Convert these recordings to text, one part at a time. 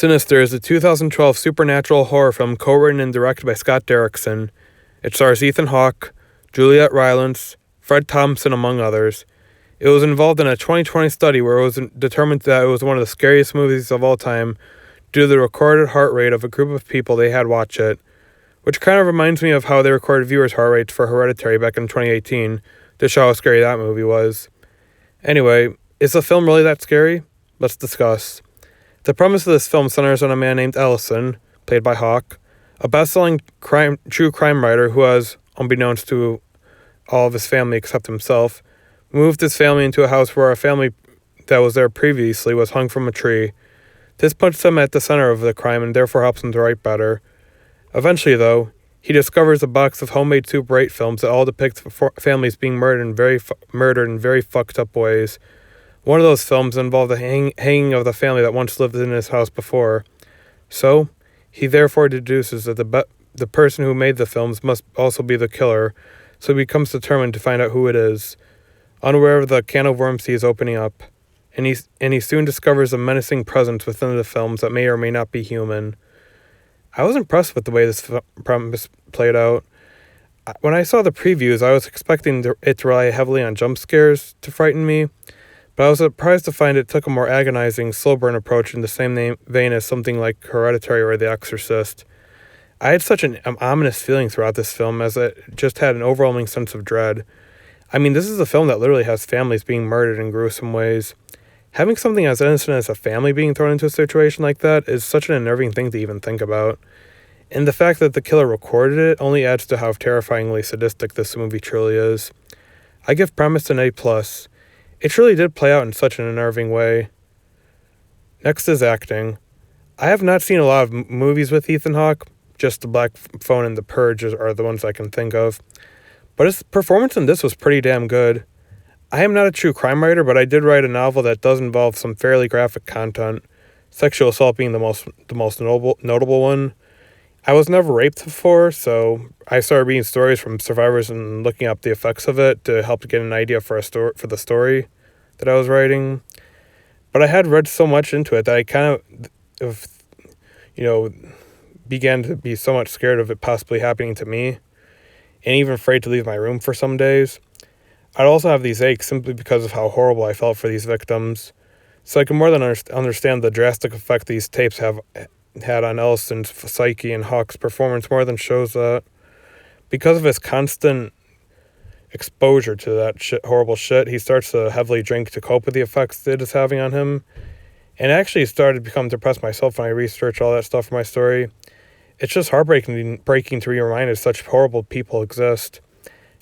Sinister is a 2012 supernatural horror film co-written and directed by Scott Derrickson. It stars Ethan Hawke, Juliet Rylance, Fred Thompson, among others. It was involved in a 2020 study where it was determined that it was one of the scariest movies of all time due to the recorded heart rate of a group of people they had watch it, which kind of reminds me of how they recorded viewers' heart rates for Hereditary back in 2018 to show how scary that movie was. Anyway, is the film really that scary? Let's discuss. The premise of this film centers on a man named Ellison, played by Hawke, a best-selling true crime writer who has, unbeknownst to all of his family except himself, moved his family into a house where a family that was there previously was hung from a tree. This puts him at the center of the crime and therefore helps him to write better. Eventually, though, he discovers a box of homemade Super 8 films that all depict families being murdered in very fucked up ways. One of those films involved the hanging of the family that once lived in his house before. So, he therefore deduces that the person who made the films must also be the killer, so he becomes determined to find out who it is, unaware of the can of worms he is opening up, and he soon discovers a menacing presence within the films that may or may not be human. I was impressed with the way this premise played out. When I saw the previews, I was expecting it to rely heavily on jump scares to frighten me, but I was surprised to find it took a more agonizing, slow burn approach in the same vein as something like Hereditary or The Exorcist. I had such an ominous feeling throughout this film as it just had an overwhelming sense of dread. I mean, this is a film that literally has families being murdered in gruesome ways. Having something as innocent as a family being thrown into a situation like that is such an unnerving thing to even think about. And the fact that the killer recorded it only adds to how terrifyingly sadistic this movie truly is. I give premise an A+. It truly did play out in such an unnerving way. Next is acting. I have not seen a lot of movies with Ethan Hawke, just The Black Phone and The Purge are the ones I can think of. But his performance in this was pretty damn good. I am not a true crime writer, but I did write a novel that does involve some fairly graphic content, sexual assault being the most notable one. I was never raped before, so I started reading stories from survivors and looking up the effects of it to help get an idea for the story that I was writing. But I had read so much into it that I kind of, began to be so much scared of it possibly happening to me, and even afraid to leave my room for some days. I'd also have these aches simply because of how horrible I felt for these victims, so I can more than understand the drastic effect these tapes have had on Ellison's psyche, and Hawke's performance more than shows that. Because of his constant exposure to that horrible shit, he starts to heavily drink to cope with the effects it is having on him, and I actually started to become depressed myself when I researched all that stuff for my story. It's just heartbreaking to be reminded such horrible people exist.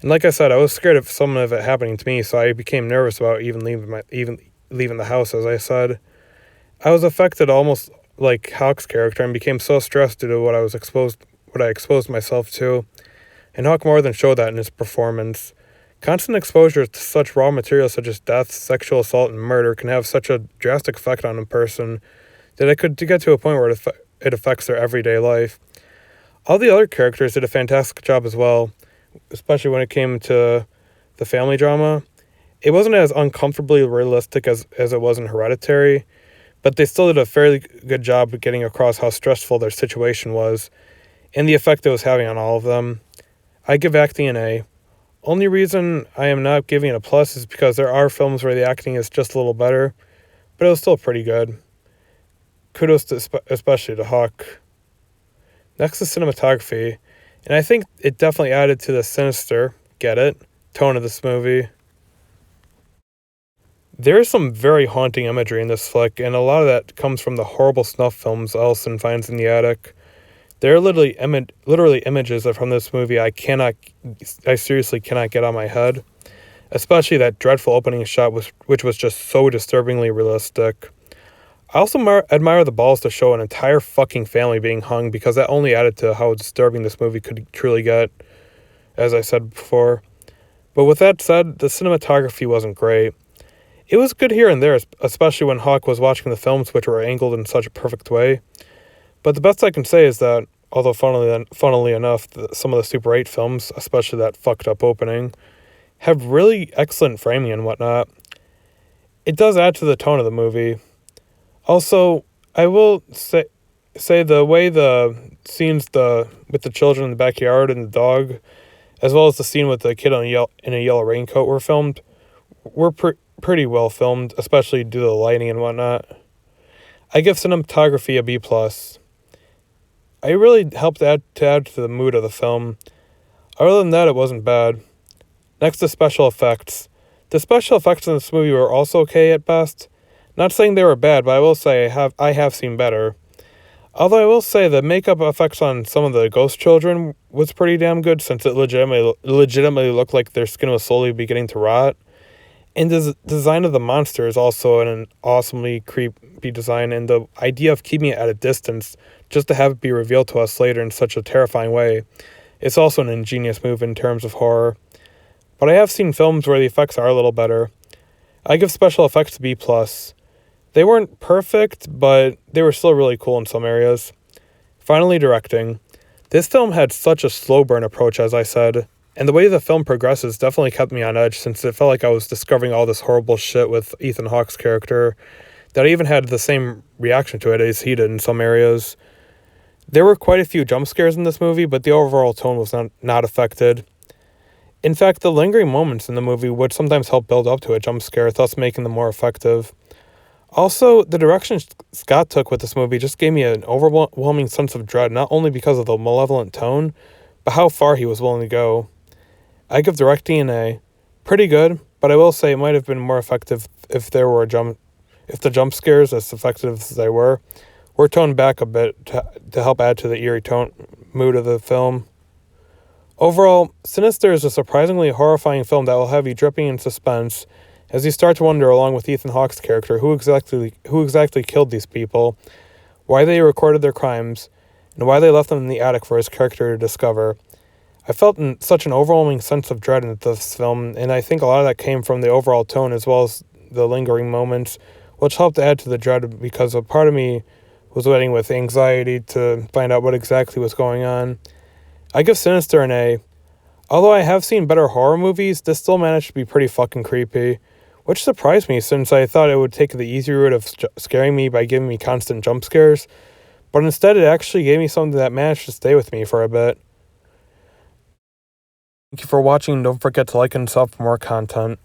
And like I said, I was scared of some of it happening to me, so I became nervous about even leaving the house, as I said. I was affected almost like Hawke's character and became so stressed due to what I exposed myself to. And Hawke more than showed that in his performance. Constant exposure to such raw material such as death, sexual assault, and murder can have such a drastic effect on a person that it could get to a point where it affects their everyday life. All the other characters did a fantastic job as well, especially when it came to the family drama. It wasn't as uncomfortably realistic as it was in Hereditary, but they still did a fairly good job of getting across how stressful their situation was and the effect it was having on all of them. I give acting an A. Only reason I am not giving it a plus is because there are films where the acting is just a little better, but it was still pretty good. Kudos especially to Hawke. Next is cinematography, and I think it definitely added to the sinister, get it, tone of this movie. There is some very haunting imagery in this flick, and a lot of that comes from the horrible snuff films Ellison finds in the attic. There are literally images from this movie I seriously cannot get out of my head, especially that dreadful opening shot, which was just so disturbingly realistic. I also admire the balls to show an entire fucking family being hung, because that only added to how disturbing this movie could truly get, as I said before. But with that said, the cinematography wasn't great. It was good here and there, especially when Hawke was watching the films, which were angled in such a perfect way. But the best I can say is that, although funnily enough, some of the Super 8 films, especially that fucked up opening, have really excellent framing and whatnot. It does add to the tone of the movie. Also, I will say the way the scenes with the children in the backyard and the dog, as well as the scene with the kid in a yellow raincoat were filmed, were pretty well filmed, especially due to the lighting and whatnot. I give cinematography a B plus. It really helped add to the mood of the film. Other than that, it wasn't bad. Next to special effects. The special effects in this movie were also okay at best. Not saying they were bad, but I will say I have seen better. Although I will say the makeup effects on some of the ghost children was pretty damn good, since it legitimately looked like their skin was slowly beginning to rot. And the design of the monster is also an awesomely creepy design, and the idea of keeping it at a distance just to have it be revealed to us later in such a terrifying way, it's also an ingenious move in terms of horror. But I have seen films where the effects are a little better. I give special effects a B plus. They weren't perfect, but they were still really cool in some areas. Finally, directing. This film had such a slow burn approach, as I said, and the way the film progresses definitely kept me on edge, since it felt like I was discovering all this horrible shit with Ethan Hawke's character, that I even had the same reaction to it as he did in some areas. There were quite a few jump scares in this movie, but the overall tone was not affected. In fact, the lingering moments in the movie would sometimes help build up to a jump scare, thus making them more effective. Also, the direction Scott took with this movie just gave me an overwhelming sense of dread, not only because of the malevolent tone, but how far he was willing to go. I give directing an A. Pretty good, but I will say it might have been more effective if the jump scares, as effective as they were toned back a bit to help add to the eerie tone mood of the film. Overall, Sinister is a surprisingly horrifying film that will have you dripping in suspense as you start to wonder, along with Ethan Hawke's character, who exactly killed these people, why they recorded their crimes, and why they left them in the attic for his character to discover. I felt such an overwhelming sense of dread in this film, and I think a lot of that came from the overall tone as well as the lingering moments, which helped add to the dread because a part of me was waiting with anxiety to find out what exactly was going on. I give Sinister an A. Although I have seen better horror movies, this still managed to be pretty fucking creepy, which surprised me since I thought it would take the easy route of scaring me by giving me constant jump scares, but instead it actually gave me something that managed to stay with me for a bit. Thank you for watching, don't forget to like and sub for more content.